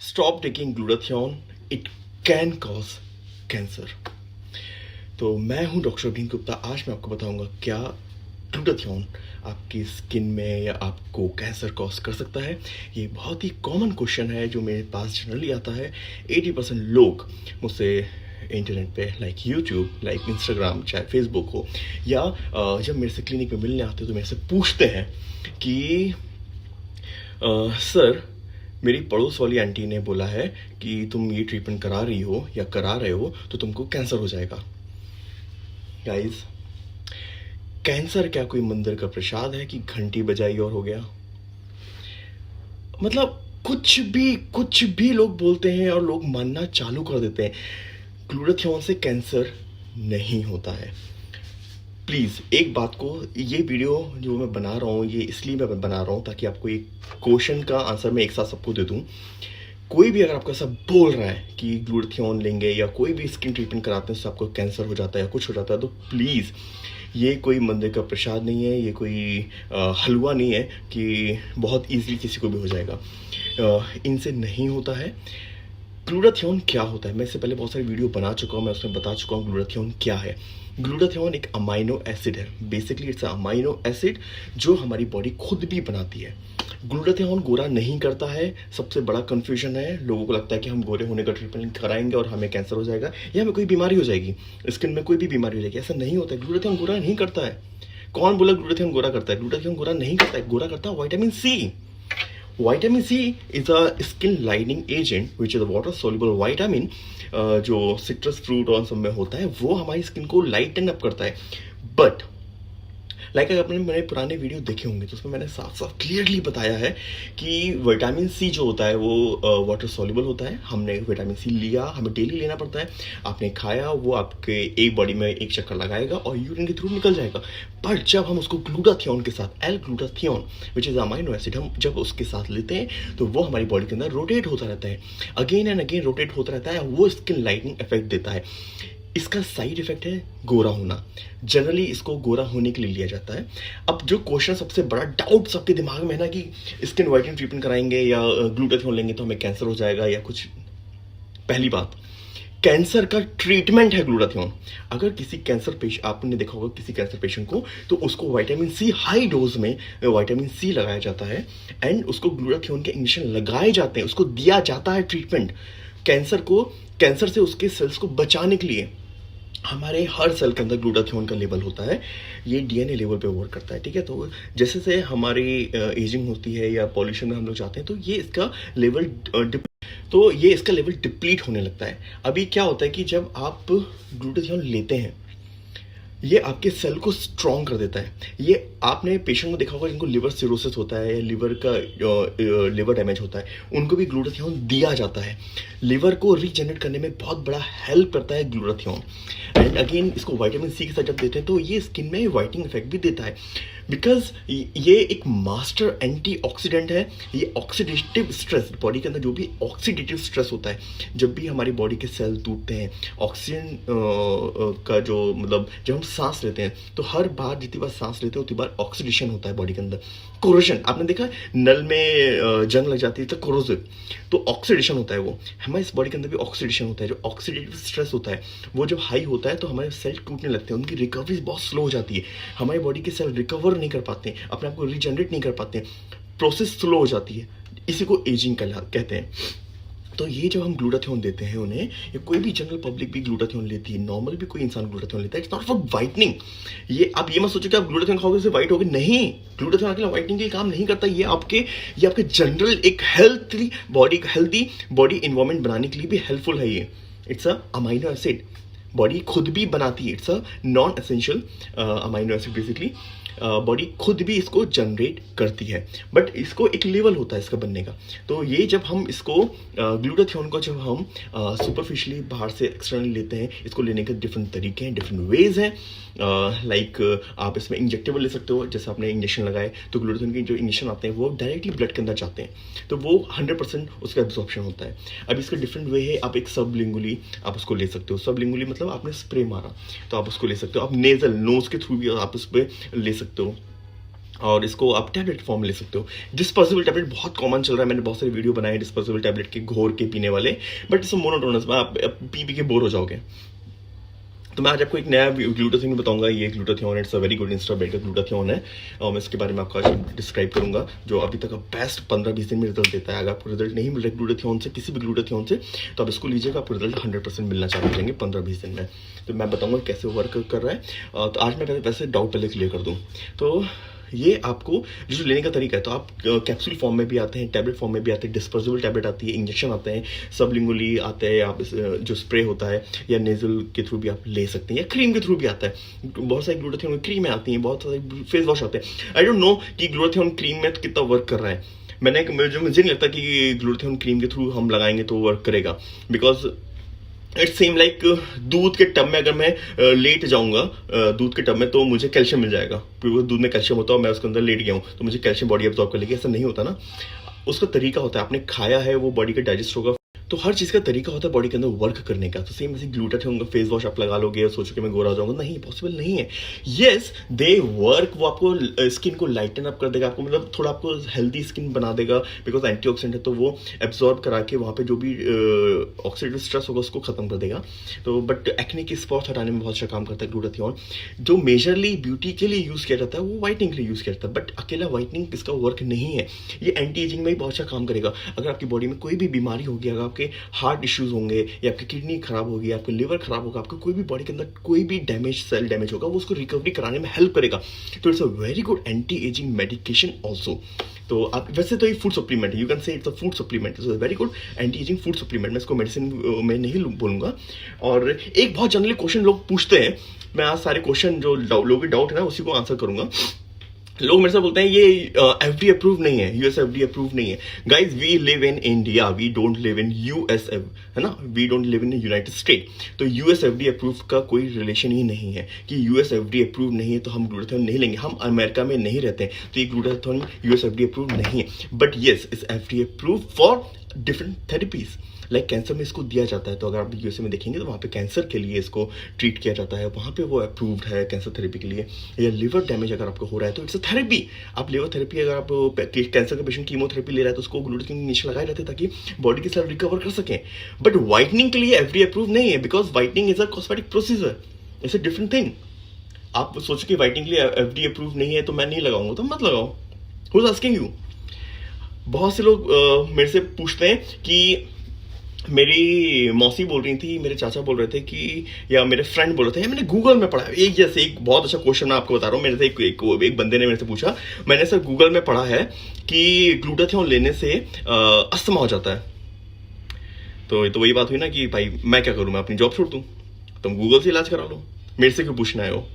Stop taking glutathione, it can cause cancer. तो मैं हूं डॉक्टर अभिन गुप्ता। आज मैं आपको बताऊंगा क्या ग्लूटाथियोन आपकी स्किन में या आपको कैंसर कॉज कर सकता है। ये बहुत ही कॉमन क्वेश्चन है जो मेरे पास जनरली आता है। 80% लोग मुझसे इंटरनेट पे लाइक यूट्यूब, लाइक इंस्टाग्राम, चाहे फेसबुक हो या जब मेरे से क्लिनिक में मिलने आते हो तो मेरे से पूछते हैं कि सर मेरी पड़ोस वाली आंटी ने बोला है कि तुम ये ट्रीटमेंट करा रही हो या करा रहे हो तो तुमको कैंसर हो जाएगा। गाइस, कैंसर क्या कोई मंदिर का प्रसाद है कि घंटी बजाई और हो गया? मतलब कुछ भी लोग बोलते हैं और लोग मानना चालू कर देते हैं। ग्लूटाथियोन से कैंसर नहीं होता है। प्लीज़ एक बात को, ये वीडियो जो मैं बना रहा हूँ ये इसलिए मैं बना रहा हूँ ताकि आपको एक क्वेश्चन का आंसर मैं एक साथ सबको दे दूँ। कोई भी अगर आपको ऐसा बोल रहा है कि ग्लूटाथियोन लेंगे या कोई भी स्किन ट्रीटमेंट कराते हैं तो आपको कैंसर हो जाता है या कुछ हो जाता है, तो प्लीज़ ये कोई मंदिर का प्रसाद नहीं है, ये कोई हलवा नहीं है कि बहुत ईजिली किसी को भी हो जाएगा। इनसे नहीं होता है। ग्लूटाथियोन क्या होता है? मैं इससे पहले बहुत सारी वीडियो बना चुका हूँ, मैं उसमें बता चुका हूँ ग्लूटाथियोन क्या है। ग्लूटाथियोन एक अमाइनो एसिड है। बेसिकली इट्स अमाइनो एसिड जो हमारी बॉडी खुद भी बनाती है। ग्लूटाथियोन गोरा नहीं करता है। सबसे बड़ा कंफ्यूजन है, लोगों को लगता है कि हम गोरे होने का ट्रीटमेंट कराएंगे और हमें कैंसर हो जाएगा या हमें कोई बीमारी हो जाएगी, स्किन में कोई भी बीमारी हो जाएगी। ऐसा नहीं होता है। ग्लूटाथियोन गोरा नहीं करता है। कौन बोला ग्लूटाथियोन गोरा करता है? ग्लूटाथियोन गोरा नहीं करता है। गोरा करता है vitamin C. Vitamin C is a skin lining agent which is a water soluble vitamin जो सिट्रस फ्रूट और सब में होता है, वो हमारी स्किन को लाइटन अप करता है। बट लाइक अगर आपने मेरे पुराने वीडियो देखे होंगे तो उसमें मैंने साफ साफ क्लियरली बताया है कि विटामिन सी जो होता है वो वाटर सॉल्युबल होता है। हमने विटामिन सी लिया, हमें डेली लेना पड़ता है। आपने खाया, वो आपके एक बॉडी में एक चक्कर लगाएगा और यूरिन के थ्रू निकल जाएगा। बट जब हम उसको ग्लूटाथियोन के साथ, L glutathione which is amino acid, हम जब उसके साथ लेते हैं तो वो हमारी बॉडी के अंदर रोटेट होता रहता है, अगेन एंड अगेन रोटेट होता रहता है। वो स्किन लाइटनिंग इफेक्ट देता है। इसका साइड इफेक्ट है गोरा होना। जनरली इसको गोरा होने के लिए लिया जाता है। अब जो क्वेश्चन सबसे बड़ा डाउट सबके दिमाग में है ना कि स्किन वाइटनिंग ट्रीटमेंट कराएंगे या ग्लूटाथियोन लेंगे तो हमें कैंसर हो जाएगा या कुछ। पहली बात, कैंसर का ट्रीटमेंट है ग्लूटाथियोन। अगर किसी कैंसर पेशेंट, आपने देखा होगा किसी कैंसर पेशेंट को, तो उसको विटामिन सी हाई डोज में विटामिन सी लगाया जाता है एंड उसको ग्लूटाथियोन के इंजेक्शन लगाए जाते हैं, उसको दिया जाता है ट्रीटमेंट कैंसर से उसके सेल्स को बचाने के लिए। हमारे हर सेल के अंदर ग्लूटाथियोन का लेवल होता है। ये डीएनए लेवल पे वर्क करता है, ठीक है। तो जैसे से हमारी एजिंग होती है या पॉल्यूशन में हम लोग जाते हैं तो ये इसका लेवल डिप्लीट होने लगता है। अभी क्या होता है कि जब आप ग्लूटाथियोन लेते हैं ये आपके सेल को स्ट्रॉन्ग कर देता है। ये आपने पेशेंट को देखा होगा जिनको लिवर सिरोसिस होता है या लिवर डैमेज होता है, उनको भी ग्लूटाथियोन दिया जाता है। लिवर को रीजनरेट करने में बहुत बड़ा हेल्प करता है ग्लूटाथियोन। एंड अगेन इसको विटामिन सी के साथ जब देते हैं तो ये स्किन में वाइटनिंग इफेक्ट भी देता है, बिकॉज ये एक मास्टर एंटीऑक्सीडेंट है। ये ऑक्सीडेटिव स्ट्रेस, बॉडी के अंदर जो भी ऑक्सीडेटिव स्ट्रेस होता है, जब भी हमारी बॉडी के सेल टूटते हैं, ऑक्सीजन का जो मतलब जब हम सांस लेते हैं तो हर बार जितनी बार सांस लेते हैं उतनी बार ऑक्सीडेशन होता है बॉडी के अंदर। कोरोजन, आपने देखा नल में जंग लग जाती है तो कोरोजिव, तो ऑक्सीडेशन होता है। वो हमारे इस बॉडी के अंदर भी ऑक्सीडेशन होता है। जो ऑक्सीडेटिव स्ट्रेस होता है वो जब हाई होता है तो हमारे सेल टूटने लगते हैं, उनकी रिकवरी बहुत स्लो हो जाती है। हमारी बॉडी के सेल रिकवर नहीं कर पाते, अपने आप को रीजनरेट नहीं कर पाते, प्रोसेस स्लो हो जाती है। इसी को एजिंग कहते हैं। तो ये जब हम ग्लूटाथियोन देते हैं उन्हें, या कोई भी जनरल पब्लिक भी ग्लूटाथियोन लेती है, नॉर्मल भी कोई इंसान ग्लूटाथियोन लेता है, इट्स नॉट फॉर वाइटनिंग। ये आप ये मत सोचो कि आप ग्लूटाथियोन खाओगे से वाइट होगे, नहीं। ग्लूटाथियोन अकेला वाइटनिंग के लिए काम नहीं करता। ये आपके जनरल एक हेल्थी बॉडी इन्वायरमेंट बनाने के लिए भी हेल्पफुल है। ये it's a amino acid, body खुद भी बनाती है। It's a non essential amino acid. Basically body खुद भी इसको जनरेट करती है, बट इसको एक लेवल होता है इसका बनने का। तो ये जब हम इसको ग्लूटाथियोन को जब हम सुपरफिशियली बाहर से एक्सटर्नली लेते हैं, इसको लेने के डिफरेंट तरीके हैं, डिफरेंट वेज हैं। लाइक आप इसमें इंजेक्टेबल ले सकते हो, जैसे आपने इंजेक्शन लगाए तो ग्लूटाथियोन के जो इंजेक्शन आते हैं वो डायरेक्टली ब्लड के अंदर जाते हैं, तो वो 100% उसका एब्जॉर्प्शन होता है। अब इसका डिफरेंट वे है, आप एक सबलिंगुअली आप उसको ले सकते हो। सबलिंगुअली मतलब आपने स्प्रे मारा तो आप उसको ले सकते हो। आप नेजल, नोज के थ्रू भी आप उस पर ले सकते हो। और इसको आप टैबलेट फॉर्म में ले सकते हो। डिस्पोजेबल टैबलेट बहुत कॉमन चल रहा है, मैंने बहुत सारे वीडियो बनाए डिस्पोजेबल टैबलेट के घोर के पीने वाले, बट इट्स मोनोटोनस, आप पी पी के बोर हो जाओगे। तो मैं आज आपको एक नया ग्लूटाथियोन बताऊंगा। ये glutathione it's a very good Insta बेटा ग्लूटाथियोन है, और मैं इसके बारे में आपको आज डिस्क्राइब करूंगा, जो अभी तक बेस्ट 15-20 दिन में रिजल्ट देता है। अगर आपको रिजल्ट नहीं मिल रहा है ग्लूटाथियोन से, किसी भी ग्लूटाथियोन से, तो आप इसको लीजिएगा, आपको रिजल्ट 100% मिलना चालू हो जाएंगे 15-20 दिन में। तो मैं बताऊंगा कैसे वर्क कर रहा है। तो आज मैं वैसे डाउट पहले क्लियर कर दूँ, तो ये आपको जो लेने का तरीका है, तो आप कैप्सूल फॉर्म में भी आते हैं, टैबलेट फॉर्म में भी आते हैं, डिस्पोजेबल टैबलेट आती है, इंजेक्शन आते हैं, सबलिंगुअली आते हैं, आप जो स्प्रे होता है या नेजल के थ्रू भी आप ले सकते हैं, या क्रीम के थ्रू भी आता है। बहुत सारी ग्लूटाथियोन में क्रीमें आती हैं, बहुत सारे फेस वॉश आते हैं। आई डोंट नो कि ग्लूटाथियोन क्रीम में कितना वर्क कर रहा है। मुझे नहीं लगता कि ग्लूटाथियोन क्रीम के थ्रू हम लगाएंगे तो वर्क करेगा, बिकॉज इट सेम लाइक दूध के टब में अगर मैं लेट जाऊंगा दूध के टब में, तो मुझे कैल्शियम मिल जाएगा, क्योंकि दूध में कैल्शियम होता है, मैं उसके अंदर लेट गया हूँ तो मुझे कैल्शियम बॉडी एब्जॉर्ब कर लेगी। ऐसा नहीं होता ना, उसका तरीका होता है, आपने खाया है वो बॉडी का डाइजेस्ट होगा, तो हर चीज़ का तरीका होता है बॉडी के अंदर वर्क करने का। तो सेम ऐसे ग्लूटाथियोन का फेस वॉश आप लगा लोगे और सोचो कि मैं गोरा हो जाऊंगा, नहीं, पॉसिबल नहीं है। येस दे वर्क, वो आपको स्किन को लाइटन अप कर देगा, आपको मतलब थोड़ा आपको हेल्दी स्किन बना देगा, बिकॉज एंटीऑक्सीडेंट है, तो वो एब्जॉर्ब करा के वहाँ पे जो भी ऑक्सीडेटिव स्ट्रेस होगा उसको खत्म कर देगा। तो बट एक्ने के स्पॉट हटाने में बहुत अच्छा काम करता है ग्लूटाथियोन। जो मेजरली ब्यूटी के लिए यूज़ किया जाता है वो वाइटनिंग के लिए यूज़ किया जाता है, बट अकेला वाइटनिंग इसका वर्क नहीं है, ये एंटी एजिंग में भी बहुत अच्छा काम करेगा। अगर आपकी बॉडी में कोई भी बीमारी होगी, अगर आपके हार्ट इश्यूज होंगे, या आपकी किडनी खराब होगी, आपका लिवर खराब होगा, आपको कोई भी बॉडी के अंदर कोई भी डैमेज, सेल डैमेज होगा, वो उसको रिकवरी कराने में हेल्प करेगा। तो it's a very good anti ageing medication also. तो आप वैसे तो ये फूड सप्लीमेंट है, you can say it's a food supplement, it's a very good anti ageing food supplement. मैं इसको मेडिसिन में नहीं बोलूंगा। और एक बहुत जनरली क्वेश्चन लोग पूछते हैं, मैं आज सारे क्वेश्चन जो लोगों के डाउट है ना उसी को आंसर करूंगा। लोग मेरे से बोलते हैं ये एफडी अप्रूव नहीं है, यूएस एफडी अप्रूव नहीं है। Guys we live in India, we don't live in US, है ना, we don't live in United State. तो यूएस एफडी अप्रूव का कोई रिलेशन ही नहीं है कि यूएस एफडी अप्रूव नहीं है तो हम ग्लूटाथियोन नहीं लेंगे। हम अमेरिका में नहीं रहते हैं, तो ये ग्लूटाथियोन यूएस एफडी अप्रूव नहीं है, but yes it's FD approve for different therapies. Like cancer में इसको दिया जाता है, तो अगर आप यूएसए में देखेंगे तो वहाँ पे कैंसर के लिए इसको ट्रीट किया जाता है, वहाँ पे वो अप्रूव्ड है कैंसर थेरेपी के लिए। या लिवर डैमेज अगर आपको हो रहा है तो इट्स अ थेरेपी। आप लिवर थेरेपी, अगर आप कैंसर का पेशेंट कीमोथेरेपी ले रहा है तो उसको ग्लूटाथियोन इंजेक्शन लगाए रहते हैं ताकि बॉडी के सेल रिकवर कर सकें। बट व्हाइटनिंग के लिए एफडी अप्रूव नहीं है, because whitening is a cosmetic procedure, it's a different thing. आप सोचो कि व्हाइटनिंग के लिए एफडी अप्रूव नहीं है तो मैं नहीं लगाऊंगा, तो मत लगाओ, हु इज आस्किंग यू। बहुत से लोग मेरे से पूछते हैं कि मेरी मौसी बोल रही थी, मेरे चाचा बोल रहे थे कि, या मेरे फ्रेंड बोल रहे थे, मैंने गूगल में पढ़ा। एक जैसे एक बहुत अच्छा क्वेश्चन मैं आपको बता रहा हूँ, मेरे से एक बंदे ने मेरे से पूछा, मैंने सर गूगल में पढ़ा है कि ग्लूटाथियोन लेने से अस्थमा हो जाता है। तो वही बात हुई ना कि भाई मैं क्या करूँ, मैं अपनी जॉब छोड़ दूँ, तुम गूगल से इलाज करा लो, मेरे से क्यों पूछना है। वो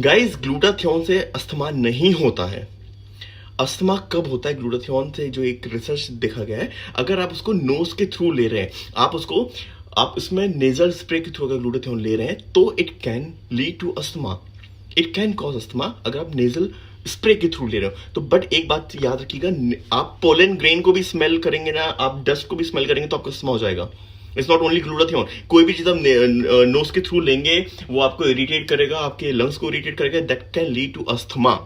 गाइस ग्लूटाथियोन से अस्थमा नहीं होता है। अस्थमा कब होता है ग्लूटाथियोन से, जो एक रिसर्च देखा गया है, अगर आप उसको नोज के थ्रू ले रहे हैं, आप इसमें नेजल स्प्रे के थ्रू अगर ग्लूटाथियोन ले रहे हैं, तो it can lead to asthma, it can cause asthma अगर आप नेजल स्प्रे के थ्रू ले रहे हो तो। बट एक बात याद रखिएगा, आप पोलन ग्रेन को भी स्मेल करेंगे ना, आप डस्ट को भी स्मेल करेंगे तो आपको अस्थमा हो जाएगा। इट्स नॉट ओनली ग्लूटाथियोन, कोई भी चीज आप नोज के थ्रू लेंगे वो आपको इरिटेट करेगा, आपके लंग्स को इरिटेट करेगा, that can lead to asthma.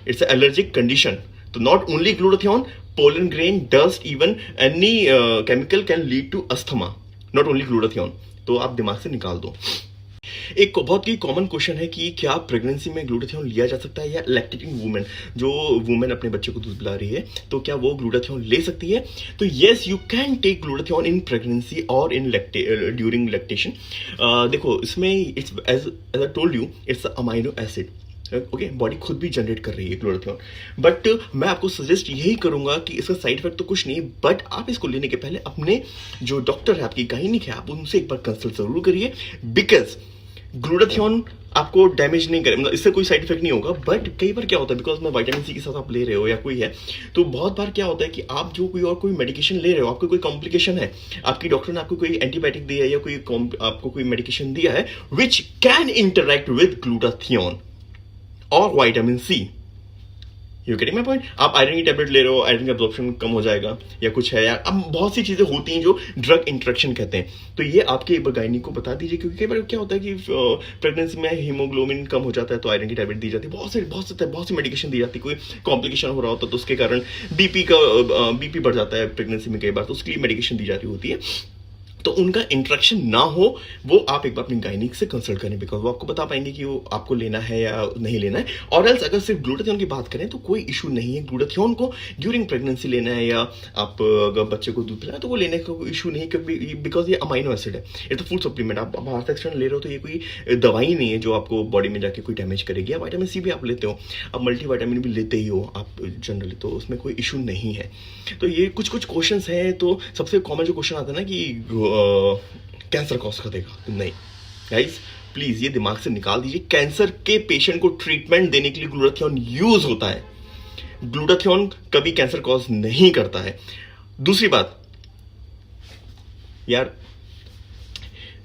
It's an allergic condition. So not only glutathione, pollen grain, dust, even any chemical can lead to asthma. Not only glutathione. तो आप दिमाग से निकाल दो। एक बहुत ही कॉमन क्वेश्चन है कि क्या प्रेगनेंसी में ग्लूटाथियोन लिया जा सकता है, या लैक्टेटिंग वुमेन, जो वुमेन अपने बच्चे को दूध पिला रही है, तो क्या वो ग्लूटाथियोन ले सकती है। तो yes you can take glutathione in pregnancy और इन ड्यूरिंग लैक्टेशन। देखो इसमें it's as I told you, it's amino acid, okay, body खुद भी जनरेट कर रही है ग्लूटाथियोन। बट मैं आपको सजेस्ट यही करूंगा कि इसका साइड इफेक्ट तो कुछ नहीं, बट आप इसको लेने के पहले अपने जो डॉक्टर है, आपकी गायनिक है, आप उनसे एक बार कंसल्ट जरूर करिए, बिकॉज ग्लूटाथियोन आपको डैमेज नहीं करे, मतलब इससे कोई साइड इफेक्ट नहीं होगा। बट कई बार क्या होता है, बिकॉज में विटामिन सी के साथ आप ले रहे हो या कोई है, तो बहुत बार क्या होता है कि आप जो कोई मेडिकेशन ले रहे हो, आपको कोई कॉम्प्लिकेशन है, आपकी डॉक्टर ने आपको कोई एंटीबायोटिक दिया है या आपको कोई मेडिकेशन दिया है which can interact with glutathione और vitamin C, you getting my point? आप आयरन की टैबलेट ले रहे हो, आयरन का एब्जॉर्प्शन कम हो जाएगा या कुछ है यार, अब बहुत सी चीजें होती हैं जो ड्रग इंटरेक्शन कहते हैं। तो ये आपके गायनी को बता दीजिए, क्योंकि कई बार क्या होता है कि प्रेगनेंसी में हीमोग्लोबिन कम हो जाता है तो आयरन की टैबलेट दी जाती है, बहुत सी मेडिकेशन दी जाती है। कोई कॉम्प्लिकेशन हो रहा होता है तो उसके कारण बीपी बढ़ जाता है प्रेगनेंसी में कई बार, तो उसके लिए मेडिकेशन दी जाती होती है। तो उनका इंटरेक्शन ना हो वो आप एक बार अपनी गायनिक से कंसल्ट करें, बिकॉज वो आपको बता पाएंगे कि वो आपको लेना है या नहीं लेना है। और एल्स अगर सिर्फ ग्लूटाथियोन की बात करें तो कोई इशू नहीं है, ग्लूटाथियोन को ड्यूरिंग प्रेगनेंसी लेना है या आप अगर बच्चे को दूध पिलाना है तो वो लेने का कोई इशू नहीं, क्योंकि बिकॉज ये अमाइनो एसिड है, ये तो फूड सप्लीमेंट। आप बाहर से एक्सटर्नल ले रहे हो तो ये कोई दवाई नहीं है जो आपको बॉडी में जाके कोई डैमेज करेगी। या विटामिन सी भी आप लेते हो, आप मल्टी विटामिन भी लेते ही हो आप जनरली, तो उसमें कोई इशू नहीं है। तो ये कुछ क्वेश्चन हैं। तो सबसे कॉमन जो क्वेश्चन आता है ना कि कैंसर कॉज कर देगा, नहीं गाइस, प्लीज ये दिमाग से निकाल दीजिए। कैंसर के पेशेंट को ट्रीटमेंट देने के लिए ग्लूटाथियोन यूज होता है, ग्लूटाथियोन कभी कैंसर कॉज नहीं करता है। दूसरी बात यार,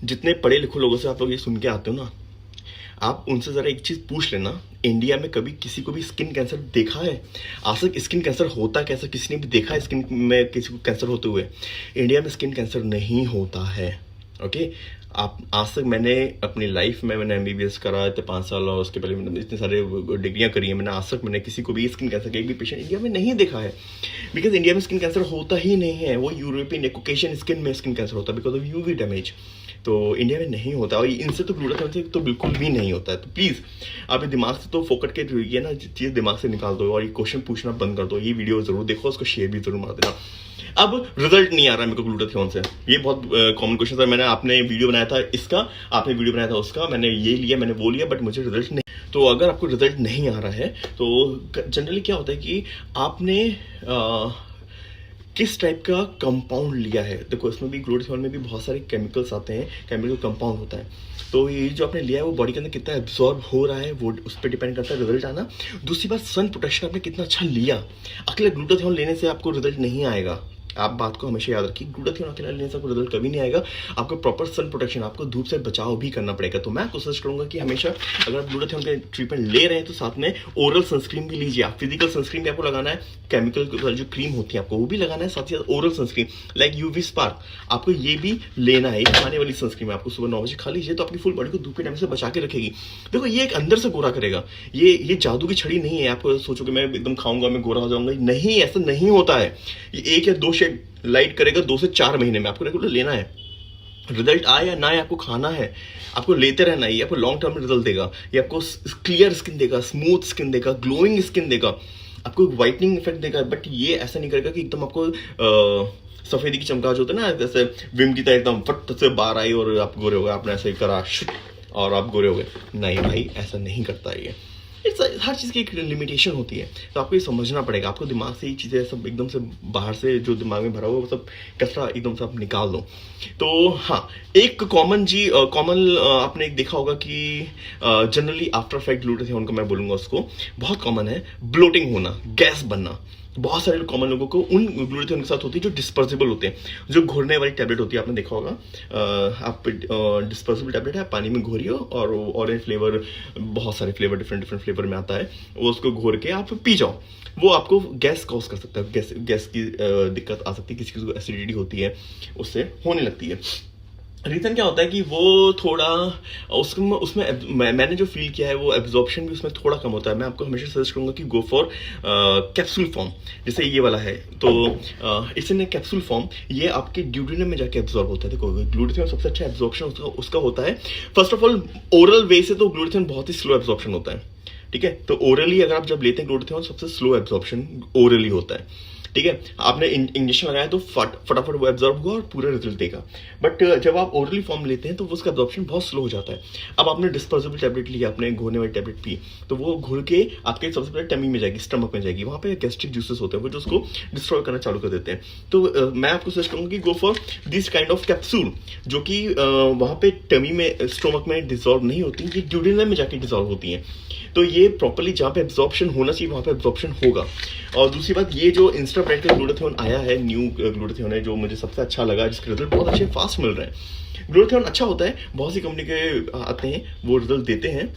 जितने पढ़े लिखे लोगों से आप लोग ये सुन के आते हो ना, आप उनसे जरा एक चीज पूछ लेना, इंडिया में कभी किसी को भी स्किन कैंसर देखा है? आज तक स्किन कैंसर होता कैसा किसी ने भी देखा है? स्किन में किसी को कैंसर होते हुए? इंडिया में स्किन कैंसर नहीं होता है। ओके, आप आज तक मैंने अपनी लाइफ में मैंने MBBS करा है 5 साल, और उसके पहले मैंने इतने सारे डिग्रियां करी हैं, मैंने आज तक मैंने किसी को भी स्किन कैंसर का एक भी पेशेंट इंडिया में नहीं देखा है, बिकॉज इंडिया में स्किन कैंसर होता ही नहीं है। वो यूरोपियन कोकेशियन स्किन में स्किन कैंसर होता है बिकॉज ऑफ यूवी डैमेज, तो इंडिया में नहीं होता। और इनसे तो ग्लूटाथियोन से तो बिल्कुल भी नहीं होता है। तो प्लीज़ आप ये दिमाग से तो फोकट के रहिए ना, चीज़ दिमाग से निकाल दो और ये क्वेश्चन पूछना बंद कर दो। ये वीडियो जरूर देखो, उसको शेयर भी जरूर मार देना। अब रिजल्ट नहीं आ रहा है मेरे को ग्लूटाथियोन से, ये बहुत कॉमन क्वेश्चन है। मैंने आपने वीडियो बनाया था इसका, आपने वीडियो बनाया था उसका, मैंने ये लिया, मैंने वो लिया, बट मुझे रिजल्ट नहीं। तो अगर आपको रिजल्ट नहीं आ रहा है तो जनरली क्या होता है कि आपने किस टाइप का कंपाउंड लिया है। देखो इसमें भी ग्लूटाथियोन में भी बहुत सारे केमिकल्स आते हैं, केमिकल कंपाउंड होता है। तो ये जो आपने लिया है वो बॉडी के अंदर कितना एब्जॉर्ब हो रहा है वो उस पर डिपेंड करता है रिजल्ट आना। दूसरी बात, सन प्रोटेक्शन आपने कितना अच्छा लिया। अकेले ग्लूटाथियोन लेने से आपको रिजल्ट नहीं आएगा, आप बात को हमेशा याद रखिए। ग्लूटाथियोन अकेला लेने से आपको रिजल्ट कभी नहीं आएगा, आपको प्रॉपर सन प्रोटेक्शन, आपको धूप से बचाव भी करना पड़ेगा। तो मैं कोशिश करूंगा कि हमेशा अगर आप ग्लूटाथियोन का ट्रीटमेंट ले रहे हैं तो साथ में ओरल सनस्क्रीन भी लीजिए। आप फिजिकल सनस्क्रीन भी आपको लगाना है, केमिकल जो क्रीम होती है आपको वो भी लगाना है, साथ ही साथ oral sunscreen like UV spark आपको ये भी लेना है। खाने वाली सनस्क्रीन आपको सुबह 9 बजे खा लीजिए, तो आपकी फुल बॉडी को धूप के टाइम से बचा के रखेगी। देखो ये एक अंदर से गोरा करेगा, ये जादू की छड़ी नहीं है। आपको सोचो कि मैं एकदम खाऊंगा मैं गोरा हो जाऊंगा, नहीं, ऐसा नहीं होता है। ये 1 या 2 शेड लाइट करेगा 2 से 4 महीने में, आपको रेगुलर लेना है। रिजल्ट आए या ना आए आपको खाना है, आपको लेते रहना है। ये आपको लॉन्ग टर्म में रिजल्ट देगा, ये आपको क्लियर स्किन देगा, स्मूथ स्किन देगा, ग्लोइंग स्किन देगा, आपको व्हाइटनिंग इफेक्ट देगा। बट ये ऐसा नहीं करेगा कि एकदम आपको सफेदी की चमकाज होता है ना, जैसे विम की तरह एकदम फट से बाहर आई और आप गोरे हो गए, आपने ऐसे ही करा और आप गोरे हो गए। नहीं भाई, ऐसा नहीं करता है ये। हर चीज़ की एक लिमिटेशन होती है, तो आपको ये समझना पड़ेगा। आपको दिमाग से ये चीज़ें सब एकदम से बाहर से जो दिमाग में भरा हुआ वो सब कचरा एकदम से आप निकाल दो। तो हाँ, एक कॉमन आपने एक देखा होगा कि जनरली आफ्टर इफेक्ट ग्लूटाथियोन का मैं बोलूँगा उसको बहुत कॉमन है, ब्लोटिंग होना, गैस बनना। बहुत सारे कॉमन लोगों को उन ग्लूटाथियोन के साथ होती है जो डिस्पर्सिबल होते हैं, जो घोरने वाली टैबलेट होती है। आपने देखा होगा आप डिस्पर्सिबल टैबलेट है, पानी में घोरियो और ऑरेंज फ्लेवर, बहुत सारे फ्लेवर डिफरेंट फ्लेवर में आता है, वो उसको घोर के आप पी जाओ। वो आपको गैस कॉज कर सकता है, गैस की दिक्कत आ सकती है, किसी को एसिडिटी होती है उससे होने लगती है। रीज़न क्या होता है कि वो थोड़ा उसमें मैंने जो फील किया है वो एब्जॉर्प्शन भी उसमें थोड़ा कम होता है। मैं आपको हमेशा सजेस्ट करूंगा कि गो फॉर कैप्सूल फॉर्म, जैसे ये वाला है। तो इट्स इन कैप्सूल फॉर्म, ये आपके ड्यूडेनम में जाके एब्जॉर्ब होता है। देखो ग्लूटाथियोन सबसे अच्छा एब्जॉर्प्शन उसका होता है। फर्स्ट ऑफ ऑल ओरल वे से तो ग्लूटाथियोन बहुत ही स्लो एब्जॉर्प्शन होता है, ठीक है। तो ओरली अगर आप जब लेते हैं ग्लूटाथियोन, सबसे स्लो एब्जॉर्प्शन ओरली होता है, ठीक है। आपने इंजेक्शन लगाया तो फटाफट वो एब्जॉर्ब होगा और पूरा रिजल्ट देगा। बट जब आप ओरली फॉर्म लेते हैं तो उसका एब्जॉर्प्शन बहुत स्लो हो जाता है। अब आपने डिस्पोजेबल टैबलेट ली, आपने घोरने वाली टैबलेट पी, तो वो घुल के आपके सबसे पहले टमी में जाएगी, स्टमक में जाएगी, वहाँ पे गैस्ट्रिक जूसेस होते हैं वो जो उसको डिस्ट्रॉय करना चालू कर देते हैं। तो मैं आपको सजेस्ट करूँगा कि go for this kind of capsule, जो कि वहाँ पे टमी में स्टमक में डिजॉल्व नहीं होती, ये ड्यूडेनम में जाके डिजॉल्व होती हैं। तो ये प्रॉपर्ली जहाँ पे एब्जॉर्प्शन होना चाहिए वहाँ पे एब्जॉर्प्शन होगा। और दूसरी बात, ये जो इंस्टा ब्राइट का ग्लूटाथियोन आया है, न्यू ग्लूटाथियोन है, जो मुझे सबसे अच्छा लगा, जिसके रिजल्ट बहुत अच्छे फास्ट मिल रहे हैं। ग्लूटाथियोन अच्छा होता है, बहुत सी कंपनी के आते हैं वो रिजल्ट देते हैं।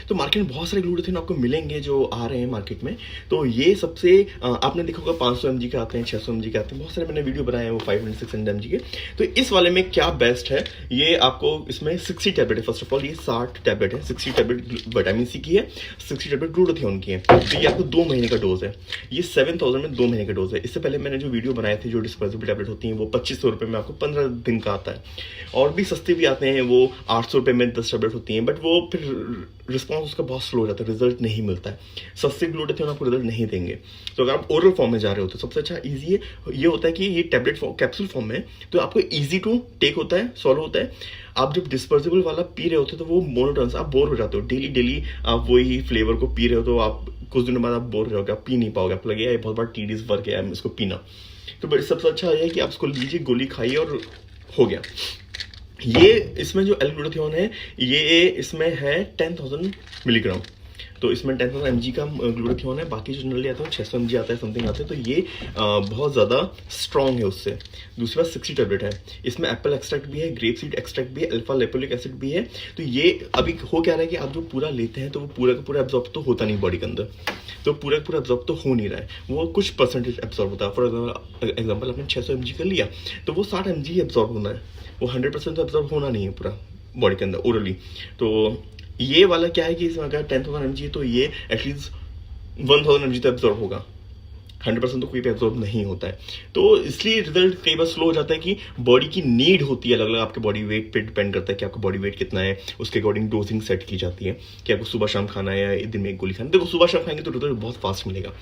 तो मार्केट में बहुत सारे ग्लूटाथियोन आपको मिलेंगे जो आ रहे हैं मार्केट में। तो ये सबसे आपने देखा होगा 500 mg के आते हैं, 600 mg के आते हैं, बहुत सारे मैंने वीडियो बनाए हैं वो 500 600 mg के। तो इस वाले में क्या बेस्ट है, ये आपको इसमें 60 टैबलेट है। फर्स्ट ऑफ ऑल ये 60 टैबलेट है, 60 टैबलेट विटामिन सी की है, 60 टैबलेट ग्लूटाथियोन की है। तो ये आपको 2 महीने का डोज है, ये 7000 में 2 महीने का डोज है। इससे पहले मैंने जो वीडियो बनाए थे जो डिस्पोजेबल टैबलेट होती हैं वो 2500 रुपये में आपको 15 दिन का आता है, और भी सस्ते भी आते हैं वो 800 रुपये में 10 टैबलेट होती हैं, बट वो फिर रिस्पॉन्स उसका बहुत स्लो हो जाता है, रिजल्ट नहीं मिलता है। सस्ते ग्लूटाथियोन आपको रिजल्ट नहीं देंगे। तो अगर आप ओरल फॉर्म में जा रहे हो तो सबसे अच्छा ईजी है ये होता है कि ये टैबलेट कैप्सूल फॉर्म में, तो आपको ईजी टू टेक होता है, सॉल्व होता है। आप जब डिस्पोजेबल वाला पी रहे होते हो तो वो मोनोटोनस, आप बोर हो जाते हो, डेली डेली आप वही फ्लेवर को पी रहे हो तो आप कुछ दिनों बाद आप बोर हो जाओगे, आप पी नहीं पाओगे, आप लगेगा ये बहुत बड़ा टीडीज वर्क है इसको पीना। तो सबसे अच्छा है कि आप इसको लीजिए, गोली खाइए और हो गया। ये इसमें जो एल-ग्लूटाथियोन है ये इसमें है 10,000 मिलीग्राम, तो इसमें 10,000 mg का ग्लूटाथियोन है। बाकी जो जनरली आता है 600 mg आता है, समथिंग आता है, तो ये बहुत ज़्यादा स्ट्रॉन्ग है उससे। दूसरी बात 60 टैबलेट है, इसमें एप्पल एक्सट्रैक्ट भी है, ग्रेप सीड एक्सट्रैक्ट भी है, अल्फा लिपोलिक एसिड भी है। तो ये अभी हो क्या रहा है कि आप जो पूरा लेते हैं तो वो पूरा का पूरा एब्जॉर्ब तो होता नहीं बॉडी के अंदर, तो पूरा का पूरा एब्जॉर्ब तो हो नहीं रहा है, वो कुछ परसेंटेज एब्जॉर्ब होता है। फॉर एग्जाम्पल आपने 600 mg का लिया तो वो 60 mg ही एब्जॉर्ब होना है, वो 100% तो एब्जॉर्ब होना नहीं है पूरा बॉडी के अंदर ओरली। तो ये वाला क्या है कि इसमें अगर 10,000 mg तो ये एटलीस्ट 1000 mg तो एब्जॉर्ब होगा, 100% तो कोई भी एब्जॉर्ब नहीं होता है। तो इसलिए रिजल्ट कई बार स्लो हो जाता है कि बॉडी की नीड होती है अलग अलग, आपके बॉडी वेट पे डिपेंड करता है कि आपका बॉडी वेट कितना है, उसके अकॉर्डिंग डोजिंग सेट की जाती है कि आपको सुबह शाम खाना है या एक दिन में एक गोली खाना है। देखो सुबह शाम खाएंगे तो रिजल्ट बहुत फास्ट मिलेगा,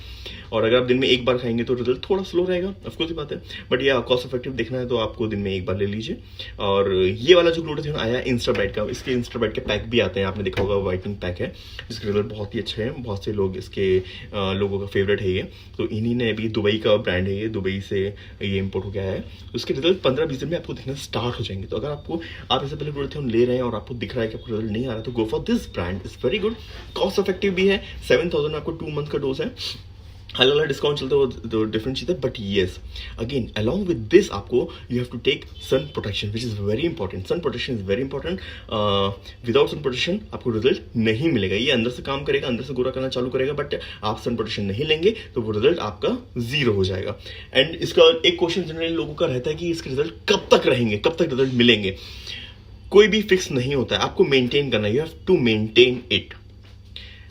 और अगर आप दिन में एक बार खाएंगे तो रिजल्ट थोड़ा स्लो रहेगा, ऑफकोर्स ही बात है। बट ये कॉस्ट इफेक्टिव देखना है तो आपको दिन में एक बार ले लीजिए। और ये वाला जो ग्लूटाथियोन आया इंस्टाबाइट का, इसके इंस्टाबाइट के पैक भी आते हैं, आपने देखा होगा वाइटनिंग पैक है जिसके रिजल्ट बहुत ही अच्छे हैं, बहुत से लोग इसके लोगों का फेवरेट है ये। तो इन्हीं ने अभी दुबई का ब्रांड है, ये दुबई से ये इंपोर्ट हो गया है, उसके रिजल्ट 15-20 दिन में आपको दिखना स्टार्ट हो जाएंगे। तो अगर आप इससे पहले ग्लूटाथियोन ले रहे हैं और आपको दिख रहा है कि आपको रिजल्ट नहीं आ रहा तो go for this brand, is very good, cost effective भी है। 7000 में आपको 2 मंथ का डोज है, अलग अलग डिस्काउंट चलते हो तो डिफरेंट चीज़ है। But yes again along with this आपको you have to take sun protection which is very important. Sun protection is very important, without sun protection आपको रिजल्ट नहीं मिलेगा। ये अंदर से काम करेगा, अंदर से गोरा करना चालू करेगा, बट आप सन प्रोटेक्शन नहीं लेंगे तो वो रिजल्ट आपका 0 हो जाएगा। एंड इसका एक क्वेश्चन जनरली लोगों का रहता है कि इसके रिजल्ट कब तक रहेंगे, कब तक रिजल्ट मिलेंगे। कोई भी फिक्स नहीं होता है, आपको मेंटेन करना है, you have to maintain it.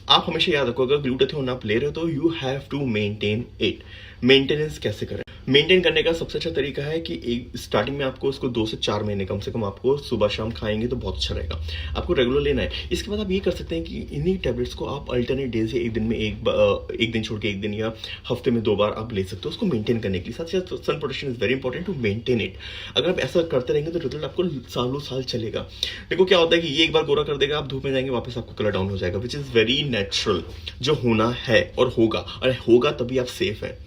आप हमेशा याद रखो अगर ग्लूटाथियोन आप ले रहे हो तो you have to maintain it. Maintenance कैसे करें? मेंटेन करने का सबसे अच्छा तरीका है कि एक स्टार्टिंग में आपको इसको 2 से 4 महीने कम से कम आपको सुबह शाम खाएंगे तो बहुत अच्छा रहेगा, आपको रेगुलर लेना है। इसके बाद आप ये कर सकते हैं कि इन्हीं टैबलेट्स को आप अल्टरनेट डेज या एक दिन में एक दिन छोड़ के एक दिन या हफ्ते में 2 बार आप ले सकते हो उसको मेंटेन करने के लिए। साथ ही साथ sun protection is very important to maintain it. अगर आप ऐसा करते रहेंगे तो रिजल्ट आपको सालों साल चलेगा। देखो क्या होता है कि ये एक बार गोरा कर देगा, आप धूप में जाएंगे वापस आपको कलर डाउन हो जाएगा, विच इज वेरी नेचुरल, जो होना है और होगा, अरे होगा तभी आप सेफ है।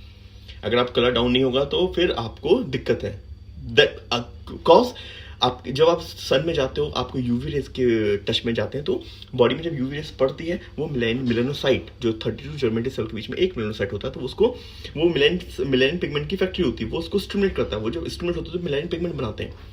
अगर आप कलर डाउन नहीं होगा तो फिर आपको दिक्कत है। बिकॉज आप जब आप सन में जाते हो आपको यूवी रेज के टच में जाते हैं, तो बॉडी में जब यूवी रेज पड़ती है वो मिलेनोसाइट जो 32 जर्मेटिक सेल के बीच में एक मिलेनोसाइट होता है, तो उसको वो मिलेनिन पिगमेंट की फैक्ट्री होती है, वो उसको स्टिमुलेट करता है। वो जब स्टिमुलेट होता है तो मिलेनिन पिगमेंट बनाते हैं।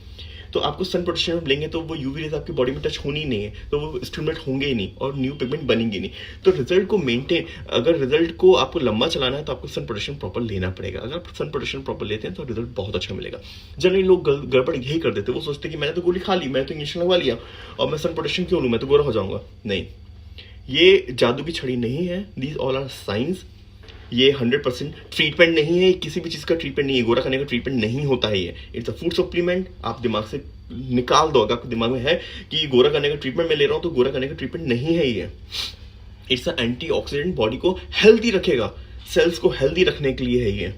तो आपको सन प्रोटेक्शन में लेंगे तो वो यूवी रेज आपकी बॉडी में टच होनी नहीं है, तो वो स्टिमुलेट होंगे ही नहीं और न्यू पिगमेंट बनेंगे नहीं। तो रिजल्ट को मेंटेन, अगर रिजल्ट को आपको लंबा चलाना है तो आपको सन प्रोटेक्शन प्रॉपर लेना पड़ेगा। अगर आप सन प्रोटेक्शन प्रॉपर लेते हैं तो रिजल्ट बहुत अच्छा मिलेगा। जनरली लोग गड़बड़ यही कर देते हैं, वो सोचते हैं कि मैंने तो गोली खा ली, मैंने तो इंजेक्शन लगवा लिया और मैं सन प्रोटेक्शन क्यों लूँ, मैं तो गोरा हो जाऊंगा। नहीं, ये जादू की छड़ी नहीं है, दीज ऑल आर साइंस। ये 100% ट्रीटमेंट नहीं है, किसी भी चीज़ का ट्रीटमेंट नहीं है, गोरा खाने का ट्रीटमेंट नहीं होता है ये। It's a food supplement. आप दिमाग से निकाल दो, अगर आपके दिमाग में है कि गोरा करने का ट्रीटमेंट मैं ले रहा हूँ तो गोरा करने का ट्रीटमेंट नहीं है ये। इट्स अ एंटीऑक्सीडेंट, बॉडी को हेल्दी रखेगा, सेल्स को हेल्दी रखने के लिए है ये।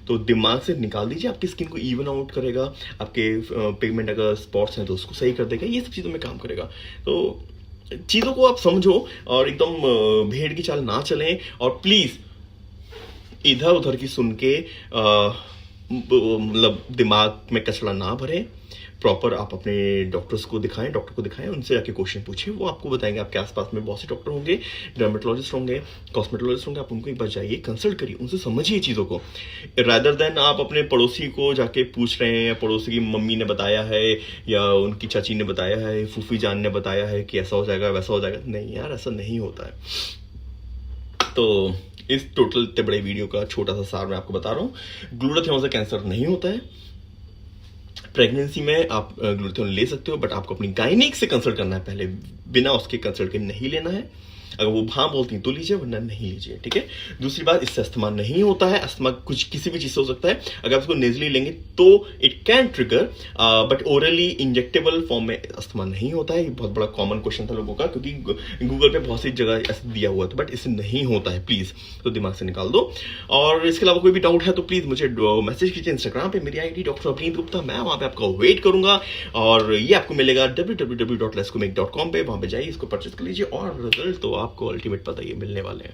तो दिमाग से निकाल दीजिए, आपकी स्किन को इवन आउट करेगा, आपके पिगमेंट अगर स्पॉट्स हैं तो उसको सही कर देगा, ये सब चीज़ों में काम करेगा। तो चीज़ों को आप समझो और एकदम भेड़ की चाल ना चलें, और प्लीज़ इधर उधर की सुन के मतलब दिमाग में कचरा ना भरें, प्रॉपर आप अपने डॉक्टर को दिखाएं, उनसे जाके क्वेश्चन पूछें, वो आपको बताएंगे। आपके आसपास में बहुत से डॉक्टर होंगे, डर्मेटोलॉजिस्ट होंगे, कॉस्मेटोलॉजिस्ट होंगे, आप उनको एक बार जाइए, कंसल्ट करिए, उनसे समझिए चीज़ों को, रादर देन आप अपने पड़ोसी को जाके पूछ रहे हैं, या पड़ोसी की मम्मी ने बताया है, या उनकी चाची ने बताया है, फूफी जान ने बताया है कि ऐसा हो जाएगा वैसा हो जाएगा। नहीं यार, ऐसा नहीं होता है। तो इस टोटल इतने बड़े वीडियो का छोटा सा सार मैं आपको बता रहा हूँ, ग्लूटाथियोन से कैंसर नहीं होता है। प्रेगनेंसी में आप ग्लूटाथियोन ले सकते हो, बट आपको अपनी गायनिक से कंसल्ट करना है पहले, बिना उसके कंसल्ट के नहीं लेना है। अगर वो हाँ बोलती हैं तो लीजिए, वरना नहीं लीजिए, ठीक है। दूसरी बात, इससे अस्थमा नहीं होता है। अस्थमा कुछ किसी भी चीज से हो सकता है। अगर आप इसको नेजली लेंगे तो it can trigger, but orally injectable form में अस्थमा नहीं होता है। ये बहुत बड़ा कॉमन क्वेश्चन था लोगों का, क्योंकि गूगल पे बहुत सी जगह ऐसा दिया हुआ था, बट इससे नहीं होता है। प्लीज तो दिमाग से निकाल दो। और इसके अलावा कोई भी डाउट है तो प्लीज मुझे मैसेज कीजिए इंस्टाग्राम पे, मेरी आईडी डॉक्टर अवनीत गुप्ता, मैं वहां पे आपका वेट करूंगा। और ये आपको मिलेगा www.lescomic.com पे, वहां पे जाइए, इसको परचेज कर लीजिए, और रिजल्ट तो आपको अल्टीमेट पता ही मिलने वाले हैं।